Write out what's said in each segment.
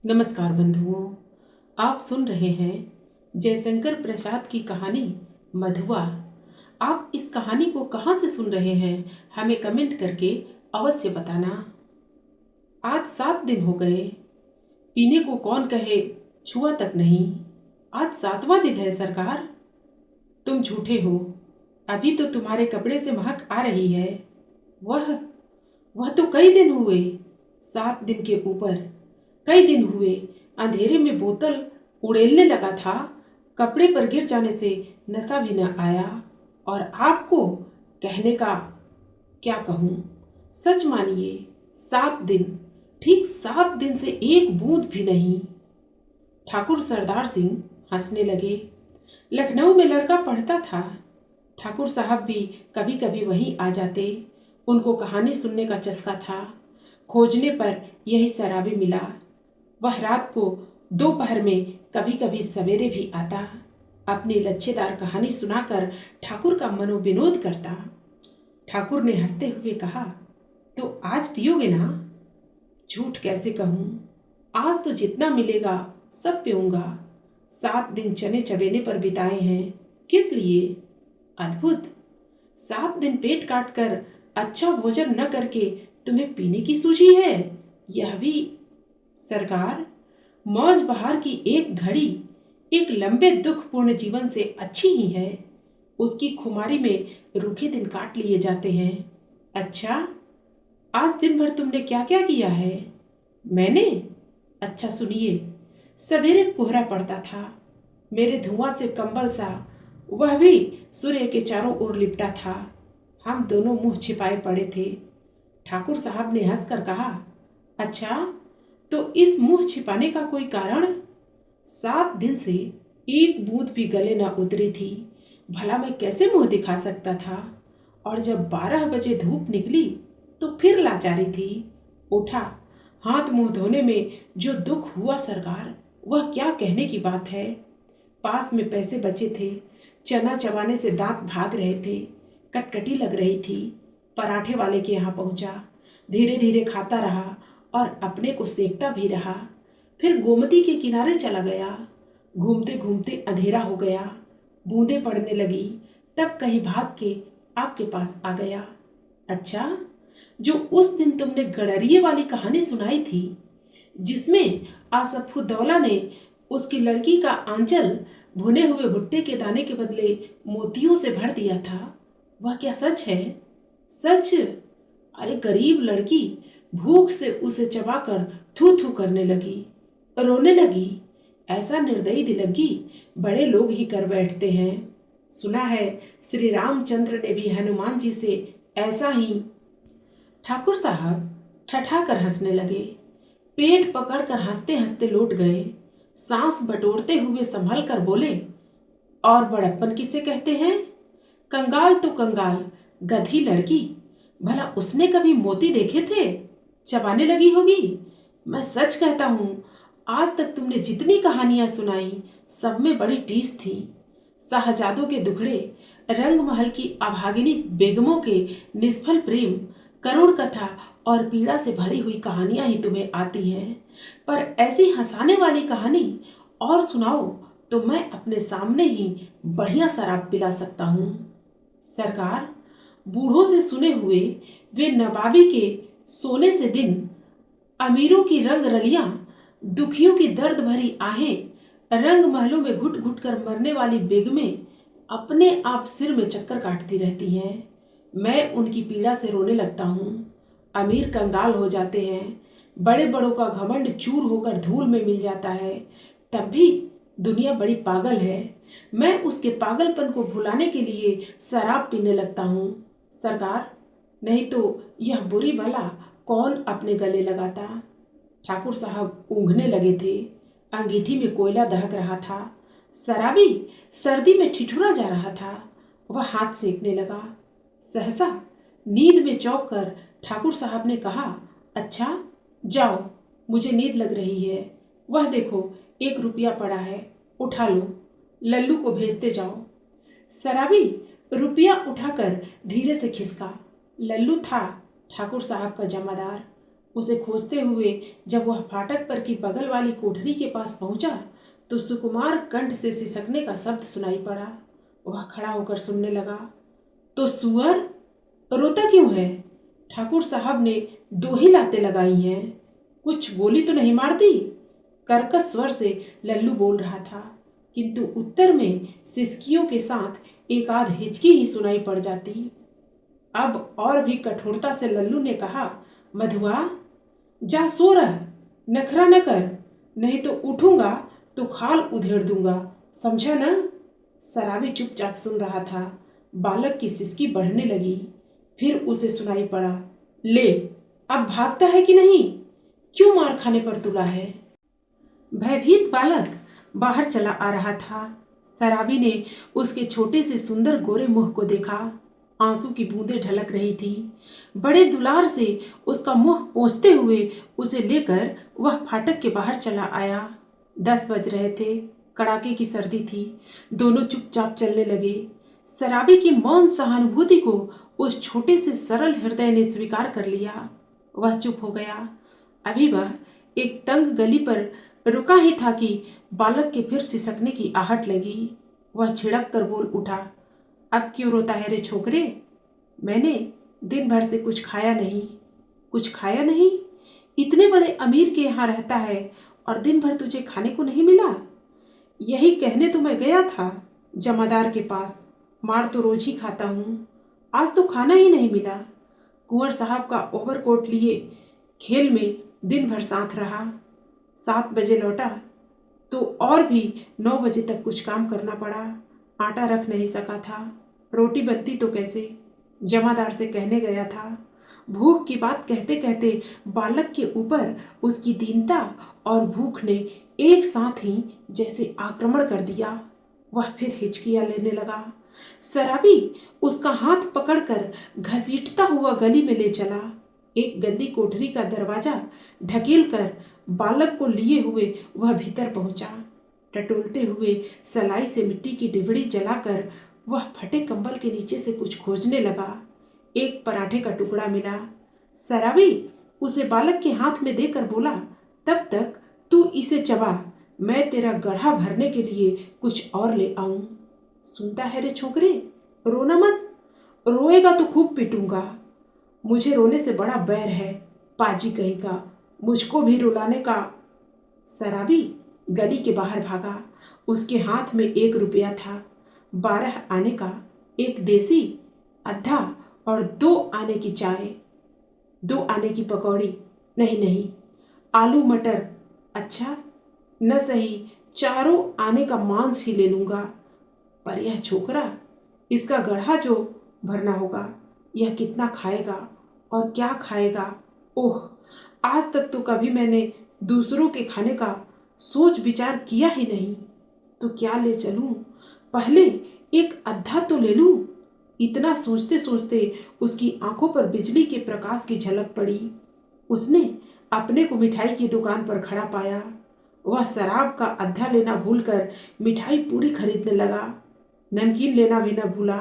नमस्कार बंधुओं, आप सुन रहे हैं जयशंकर प्रसाद की कहानी मधुआ। आप इस कहानी को कहाँ से सुन रहे हैं हमें कमेंट करके अवश्य बताना। आज 7 दिन हो गए, पीने को कौन कहे छुआ तक नहीं। आज 7वां दिन है सरकार। तुम झूठे हो, अभी तो तुम्हारे कपड़े से महक आ रही है। वह वह तो कई दिन हुए, 7 दिन के ऊपर कई दिन हुए। अंधेरे में बोतल उड़ेलने लगा था, कपड़े पर गिर जाने से नशा भी न आया। और आपको कहने का क्या कहूँ, सच मानिए 7 दिन, ठीक 7 दिन से एक बूंद भी नहीं। ठाकुर सरदार सिंह हंसने लगे। लखनऊ में लड़का पढ़ता था, ठाकुर साहब भी कभी कभी वहीं आ जाते। उनको कहानी सुनने का चस्का था। खोजने पर यही शराबी मिला। वह रात को दोपहर में कभी कभी सवेरे भी आता, अपनी लच्छेदार कहानी सुनाकर ठाकुर का मनोविनोद करता। ठाकुर ने हंसते हुए कहा, तो आज पियोगे ना? झूठ कैसे कहूँ, आज तो जितना मिलेगा सब पीऊंगा। 7 दिन चने चबेने पर बिताए हैं, किस लिए? अद्भुत, 7 दिन पेट काट कर अच्छा भोजन न करके तुम्हें पीने की सूझी है। यह भी सरकार, मौज बहार की एक घड़ी एक लंबे दुखपूर्ण जीवन से अच्छी ही है। उसकी खुमारी में रूखे दिन काट लिए जाते हैं। अच्छा, आज दिन भर तुमने क्या क्या किया है? मैंने? अच्छा सुनिए। सवेरे कोहरा पड़ता था, मेरे धुआं से कंबल सा, वह भी सूर्य के चारों ओर लिपटा था। हम दोनों मुंह छिपाए पड़े थे। ठाकुर साहब ने हंसकर कहा, अच्छा, तो इस मुंह छिपाने का कोई कारण? 7 दिन से एक बूंद भी गले न उतरी थी, भला मैं कैसे मुंह दिखा सकता था? और जब 12 बजे धूप निकली तो फिर लाचारी थी। उठा, हाथ मुंह धोने में जो दुख हुआ सरकार, वह क्या कहने की बात है। पास में पैसे बचे थे, चना चबाने से दांत भाग रहे थे, कटकटी लग रही थी। पराठे वाले के यहाँ पहुंचा, धीरे धीरे खाता रहा और अपने को सेकता भी रहा। फिर गोमती के किनारे चला गया। घूमते घूमते अंधेरा हो गया, बूंदें पड़ने लगी, तब कहीं भाग के आपके पास आ गया। अच्छा, जो उस दिन तुमने गडरिये वाली कहानी सुनाई थी, जिसमें आसफुद्दौला ने उसकी लड़की का आंचल भुने हुए भुट्टे के दाने के बदले मोतियों से भर दिया था, वह क्या सच है? सच? अरे गरीब लड़की भूख से उसे चबाकर थू थू करने लगी, रोने लगी। ऐसा निर्दयी दिलगी बड़े लोग ही कर बैठते हैं। सुना है श्री रामचंद्र ने भी हनुमान जी से ऐसा ही। ठाकुर साहब ठठाकर हंसने लगे, पेट पकड़कर हंसते हंसते लौट गए। सांस बटोरते हुए संभल कर बोले, और बड़प्पन किसे कहते हैं? कंगाल तो कंगाल, गधी लड़की, भला उसने कभी मोती देखे थे? चबाने लगी होगी। मैं सच कहता हूं, आज तक तुमने जितनी कहानियां सुनाई सब में बड़ी टीस थी। शाहजादों के दुखड़े, रंग महल की अभागिनी बेगमों के निष्फल प्रेम, करुण कथा और पीड़ा से भरी हुई कहानियां ही तुम्हें आती हैं। पर ऐसी हंसाने वाली कहानी और सुनाओ तो मैं अपने सामने ही बढ़िया शराब पिला सकता हूँ। सरकार, बूढ़ों से सुने हुए वे नवाबी के सोने से दिन, अमीरों की रंग रलियां, दुखियों की दर्द भरी आहें, रंग महलों में घुट घुट कर मरने वाली बेगमें अपने आप सिर में चक्कर काटती रहती हैं। मैं उनकी पीड़ा से रोने लगता हूँ। अमीर कंगाल हो जाते हैं, बड़े बड़ों का घमंड चूर होकर धूल में मिल जाता है, तब भी दुनिया बड़ी पागल है। मैं उसके पागलपन को भुलाने के लिए शराब पीने लगता हूँ सरकार, नहीं तो यह बुरी भला कौन अपने गले लगाता। ठाकुर साहब ऊँघने लगे थे, अंगीठी में कोयला दहक रहा था। शराबी सर्दी में ठिठुरा जा रहा था, वह हाथ सेकने लगा। सहसा नींद में चौंक कर ठाकुर साहब ने कहा, अच्छा जाओ, मुझे नींद लग रही है। वह देखो 1 रुपया पड़ा है, उठा लो, लल्लू को भेजते जाओ। शराबी रुपया उठाकर धीरे से खिसका। लल्लू था ठाकुर साहब का जमादार। उसे खोजते हुए जब वह फाटक पर की बगल वाली कोठरी के पास पहुंचा तो सुकुमार कंठ से सिसकने का शब्द सुनाई पड़ा। वह खड़ा होकर सुनने लगा। तो सुअर रोता क्यों है? ठाकुर साहब ने 2 ही लातें लगाई हैं, कुछ गोली तो नहीं मार दी? कर्कश स्वर से लल्लू बोल रहा था, किंतु उत्तर में सिसकियों के साथ एक आध हिचकी ही सुनाई पड़ जाती। अब और भी कठोरता से लल्लू ने कहा, मधुआ जा सो रह, नखरा न कर, नहीं तो उठूंगा तो खाल उधेड़ दूंगा, समझा ना? शराबी चुपचाप सुन रहा था। बालक की सिसकी बढ़ने लगी। फिर उसे सुनाई पड़ा, ले अब भागता है कि नहीं? क्यों मार खाने पर तुला है? भयभीत बालक बाहर चला आ रहा था। शराबी ने उसके छोटे से सुंदर गोरे मुंह को देखा। आंसू की बूंदें ढलक रही थी। बड़े दुलार से उसका मुंह पोंछते हुए उसे लेकर वह फाटक के बाहर चला आया। 10 बज रहे थे। कड़ाके की सर्दी थी। दोनों चुपचाप चलने लगे। शराबी की मौन सहानुभूति को उस छोटे से सरल हृदय ने स्वीकार कर लिया। वह चुप हो गया। अभी वह एक तंग गली पर रुका ही था कि बालक के फिर सिसकने की आहट लगी। वह छिड़क कर बोल उठा, अब क्यों रोता है रे छोकरे? मैंने दिन भर से कुछ खाया नहीं। कुछ खाया नहीं? इतने बड़े अमीर के यहाँ रहता है और दिन भर तुझे खाने को नहीं मिला? यही कहने तो मैं गया था जमादार के पास, मार तो रोज ही खाता हूँ, आज तो खाना ही नहीं मिला। कुंवर साहब का ओवरकोट लिए खेल में दिन भर साथ रहा। 7 बजे लौटा तो और भी 9 बजे तक कुछ काम करना पड़ा। आटा रख नहीं सका था, रोटी बनती तो कैसे? जमादार से कहने गया था। भूख की बात कहते कहते बालक के ऊपर उसकी दीनता और भूख ने एक साथ ही जैसे आक्रमण कर दिया। वह फिर हिचकियां लेने लगा। शराबी उसका हाथ पकड़कर घसीटता हुआ गली में ले चला। एक गंदी कोठरी का दरवाजा ढकेल कर बालक को लिए हुए वह भीतर पहुंचा। टटोलते हुए सलाई से मिट्टी की डिबड़ी जलाकर वह फटे कंबल के नीचे से कुछ खोजने लगा। एक पराठे का टुकड़ा मिला। शराबी उसे बालक के हाथ में देकर बोला, तब तक तू इसे चबा, मैं तेरा गड्ढा भरने के लिए कुछ और ले आऊं। सुनता है रे छोकरे, रोना मत, रोएगा तो खूब पीटूंगा। मुझे रोने से बड़ा बैर है, पाजी कहीं का, मुझको भी रुलाने का। शराबी गली के बाहर भागा। उसके हाथ में 1 रुपया था। 12 आने का एक देसी अद्धा और 2 आने की चाय, 2 आने की पकौड़ी, नहीं आलू मटर, अच्छा न सही 4 आने का मांस ही ले लूंगा। पर यह छोकरा, इसका गड्ढा जो भरना होगा, यह कितना खाएगा और क्या खाएगा? ओह, आज तक तो कभी मैंने दूसरों के खाने का सोच विचार किया ही नहीं। तो क्या ले चलूं? पहले एक अद्धा तो ले लूं। इतना सोचते सोचते उसकी आंखों पर बिजली के प्रकाश की झलक पड़ी। उसने अपने को मिठाई की दुकान पर खड़ा पाया। वह शराब का अद्धा लेना भूलकर मिठाई पूरी खरीदने लगा। नमकीन लेना भी न भूला।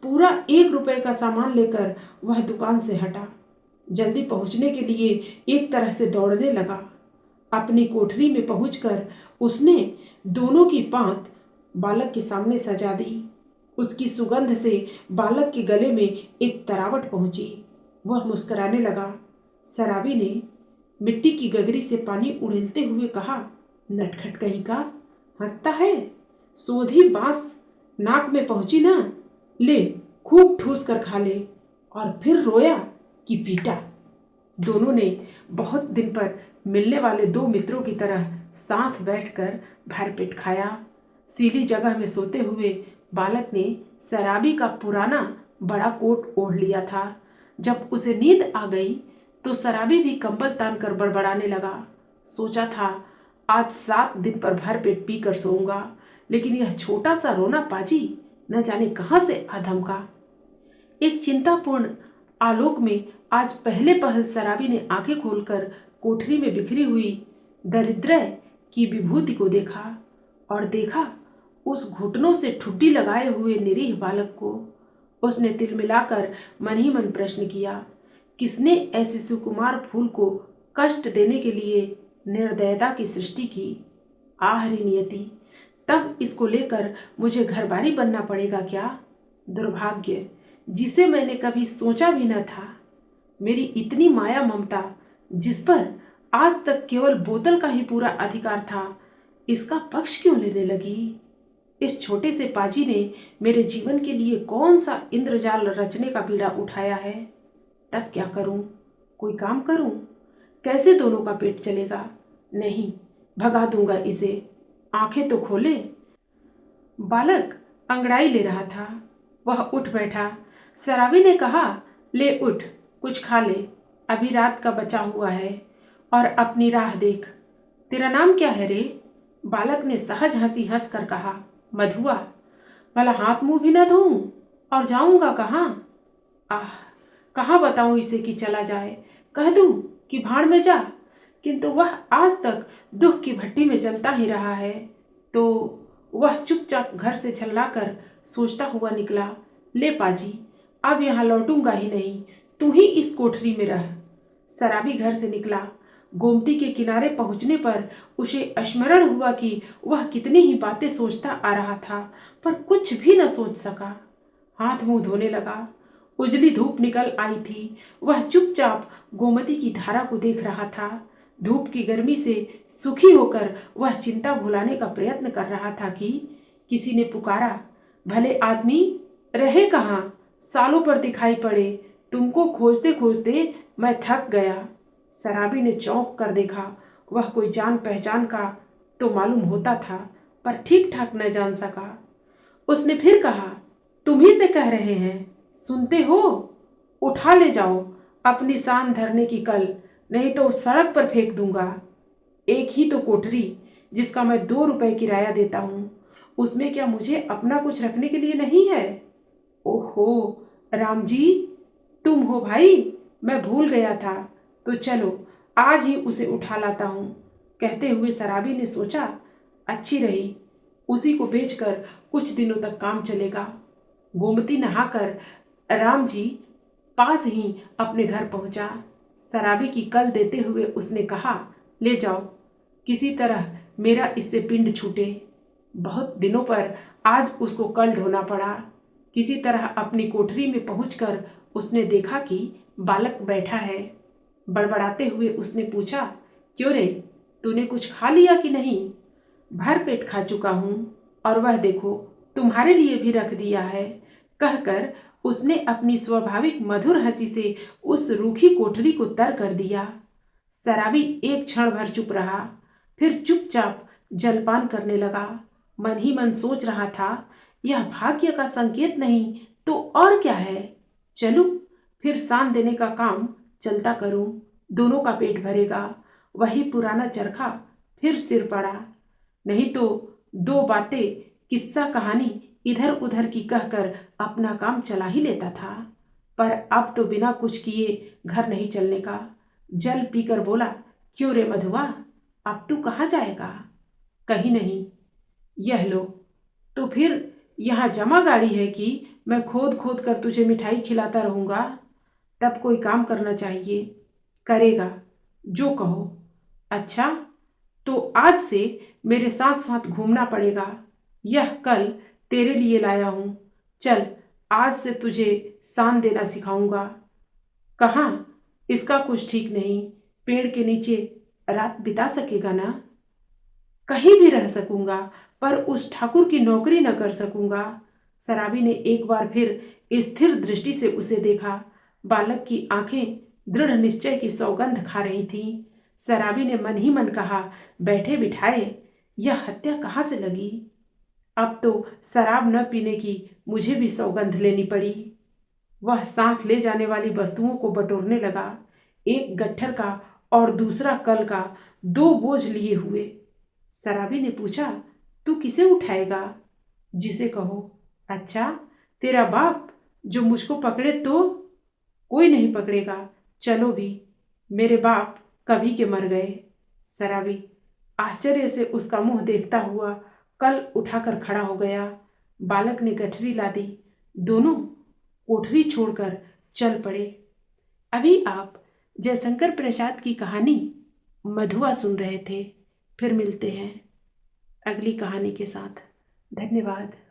पूरा 1 रुपए का सामान लेकर वह दुकान से हटा। जल्दी पहुंचने के लिए एक तरह से दौड़ने लगा। अपनी कोठरी में पहुंचकर उसने दोनों की पांत बालक के सामने सजा दी। उसकी सुगंध से बालक के गले में एक तरावट पहुंची। वह मुस्कुराने लगा। शराबी ने मिट्टी की गगरी से पानी उड़ेलते हुए कहा, नटखट कहीं का, हंसता है? सोधी बांस नाक में पहुंची ना, ले खूब ठूस कर खा ले। और फिर रोया कि पीटा। दोनों ने बहुत दिन पर मिलने वाले 2 मित्रों की तरह साथ बैठकर भरपेट खाया। सीली जगह में सोते हुए बालक ने शराबी का पुराना बड़ा कोट ओढ़ लिया था। जब उसे नींद आ गई तो शराबी भी कंबल तान कर बड़बड़ाने लगा। सोचा था आज 7 दिन पर भरपेट पी कर सोऊंगा, लेकिन यह छोटा सा रोना पाजी न जाने कहां से आ धमका। एक चिंतापूर्ण आलोक में आज पहले पहल शराबी ने आंखें खोलकर कोठरी में बिखरी हुई दरिद्र की विभूति को देखा और देखा उस घुटनों से ठुड्डी लगाए हुए निरीह बालक को। उसने तिल मिलाकर मन ही मन प्रश्न किया, किसने ऐसे सुकुमार फूल को कष्ट देने के लिए निर्दयता की सृष्टि की। आह रे नियति, तब इसको लेकर मुझे घरबारी बनना पड़ेगा क्या? दुर्भाग्य, जिसे मैंने कभी सोचा भी न था। मेरी इतनी माया ममता, जिस पर आज तक केवल बोतल का ही पूरा अधिकार था, इसका पक्ष क्यों लेने लगी? इस छोटे से पाजी ने मेरे जीवन के लिए कौन सा इंद्रजाल रचने का बीड़ा उठाया है? तब क्या करूं? कोई काम करूं? कैसे दोनों का पेट चलेगा? नहीं, भगा दूंगा इसे। आंखें तो खोले। बालक अंगड़ाई ले रहा था। वह उठ बैठा। शराबी ने कहा, ले उठ, कुछ खा ले, अभी रात का बचा हुआ है, और अपनी राह देख। तेरा नाम क्या है रे? बालक ने सहज हंसी हंस कर कहा, मधुआ। भला हाथ मुंह भी न धोऊं और जाऊंगा कहाँ? आह, कहाँ बताऊं इसे कि चला जाए? कह दूं कि भाड़ में जा? किंतु वह आज तक दुख की भट्टी में जलता ही रहा है। तो वह चुपचाप घर से छल्लाकर सोचता हुआ निकला, ले पाजी, अब यहाँ लौटूंगा ही नहीं, तू ही इस कोठरी में रह। शराबी घर से निकला। गोमती के किनारे पहुंचने पर उसे स्मरण हुआ कि वह कितनी ही बातें सोचता आ रहा था, पर कुछ भी न सोच सका। हाथ मुंह धोने लगा। उजली धूप निकल आई थी। वह चुपचाप गोमती की धारा को देख रहा था। धूप की गर्मी से सुखी होकर वह चिंता भुलाने का प्रयत्न कर रहा था कि किसी ने पुकारा, भले आदमी, रहे कहाँ? सालों पर दिखाई पड़े, तुमको खोजते खोजते मैं थक गया। शराबी ने चौंक कर देखा। वह कोई जान पहचान का तो मालूम होता था, पर ठीक ठाक न जान सका। उसने फिर कहा, तुम ही से कह रहे हैं, सुनते हो? उठा ले जाओ अपनी शान धरने की कल, नहीं तो सड़क पर फेंक दूंगा। एक ही तो कोठरी, जिसका मैं 2 रुपए किराया देता हूँ, उसमें क्या मुझे अपना कुछ रखने के लिए नहीं है? ओहो राम जी, तुम हो भाई, मैं भूल गया था। तो चलो आज ही उसे उठा लाता हूँ। कहते हुए शराबी ने सोचा, अच्छी रही, उसी को बेचकर कुछ दिनों तक काम चलेगा। गोमती नहाकर राम जी पास ही अपने घर पहुंचा। शराबी की कल देते हुए उसने कहा, ले जाओ, किसी तरह मेरा इससे पिंड छूटे। बहुत दिनों पर आज उसको कल ढोना पड़ा। किसी तरह अपनी कोठरी में पहुंचकर उसने देखा कि बालक बैठा है। बड़बड़ाते हुए उसने पूछा, क्यों रे, तूने कुछ खा लिया कि नहीं? भर पेट खा चुका हूँ, और वह देखो तुम्हारे लिए भी रख दिया है। कहकर उसने अपनी स्वाभाविक मधुर हंसी से उस रूखी कोठरी को तर कर दिया। शराबी एक क्षण भर चुप रहा, फिर चुपचाप जलपान करने लगा। मन ही मन सोच रहा था, यह भाग्य का संकेत नहीं तो और क्या है? चलूं, फिर शान देने का काम चलता करूं, दोनों का पेट भरेगा। वही पुराना चरखा फिर सिर पड़ा। नहीं तो 2 बातें, किस्सा कहानी इधर उधर की कहकर अपना काम चला ही लेता था। पर अब तो बिना कुछ किए घर नहीं चलने का। जल पीकर बोला, क्यों रे मधुआ, अब तू कहाँ जाएगा? कहीं नहीं। यह लो। तो फिर यहाँ जमा गाड़ी है कि मैं खोद खोद कर तुझे मिठाई खिलाता रहूँगा? तब कोई काम करना चाहिए। करेगा जो कहो। अच्छा, तो आज से मेरे साथ साथ घूमना पड़ेगा। यह कल तेरे लिए लाया हूँ। चल, आज से तुझे शान देना सिखाऊंगा। कहाँ? इसका कुछ ठीक नहीं। पेड़ के नीचे रात बिता सकेगा ना? कहीं भी रह सकूंगा, पर उस ठाकुर की नौकरी न कर सकूंगा। शराबी ने एक बार फिर स्थिर दृष्टि से उसे देखा। बालक की आंखें दृढ़ निश्चय की सौगंध खा रही थीं। शराबी ने मन ही मन कहा, बैठे बिठाए यह हत्या कहाँ से लगी? अब तो शराब न पीने की मुझे भी सौगंध लेनी पड़ी। वह साथ ले जाने वाली वस्तुओं को बटोरने लगा, एक गट्ठर का और दूसरा कल का, 2 बोझ लिए हुए। शराबी ने पूछा, तू किसे उठाएगा? जिसे कहो। अच्छा, तेरा बाप जो मुझको पकड़े तो? कोई नहीं पकड़ेगा, चलो भी। मेरे बाप कभी के मर गए। शराबी आश्चर्य से उसका मुंह देखता हुआ कल उठाकर खड़ा हो गया। बालक ने गठरी ला दी। दोनों कोठरी छोड़कर चल पड़े। अभी आप जयशंकर प्रसाद की कहानी मधुआ सुन रहे थे। फिर मिलते हैं अगली कहानी के साथ। धन्यवाद।